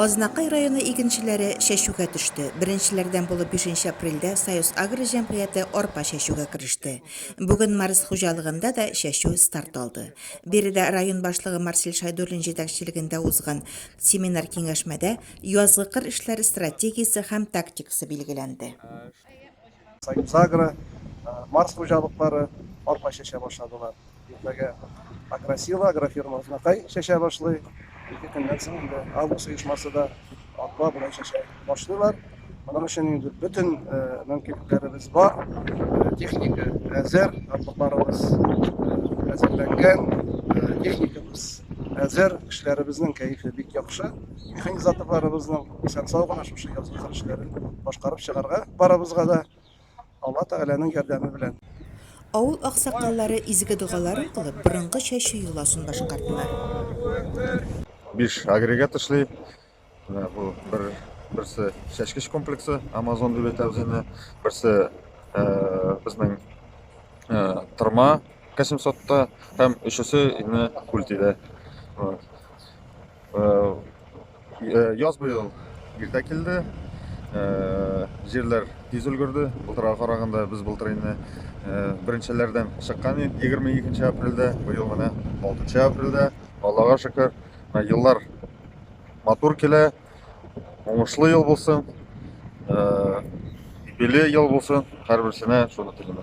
Азнакай районы игенчеләре чәчүгә төште. Беренчеләрдән булып 5 апрельдә Союз Агро җәмгыяте арпа чәчүгә кереште. Бүген Марс хуҗалыгында да чәчү старт алды. Биредә район башлыгы Марсель Шайдуллин җитәкчелегендә узган семинар киңәшмәдә язгы кыр эшләре стратегиясе һәм тактикасы билгеләнде. Союз Агро, Марс хуҗалыклары арпа чәчә башладылар. Иртәгә Агросила, агрофирма Азнакай чәчә башлый. 2 көннән соң инде Август оешмасы да арпа белән чәчә башлыйлар. Моның өчен инде бөтен мөмкинлекләребез бар. Техника әзер, арпаларыбыз әзерләнгән, техникабыз әзер, кешеләребезнең кәефе бик яхшы. Механизаторларыбызның исән-сау гына шушы язгы кыр эшләрен башкарып чыгарга барабызга да Алла Тәгаләнең ярдәме белән. Авыл аксакаллары изге дугаларын кылып, борынгы чәчү юласын башкардылар. 5 агрегат эшли. Бу берсе чәчкеч комплексы Amazon дип әйтәбез инде. Берсе безнең тырма К700-та һәм өчесе инде культида. Яз быел иртә килде. Җирләр тиз өлгерде. Былтырга караганда без былтыр инде беренчеләрдән чыккан 22 апрельдә, быел менә 6 апрельдә. Аллага шөкер, еллар матур килә. Уңышлы ел булсын. Биле ел булсын. Һәрберсенә шуны телим.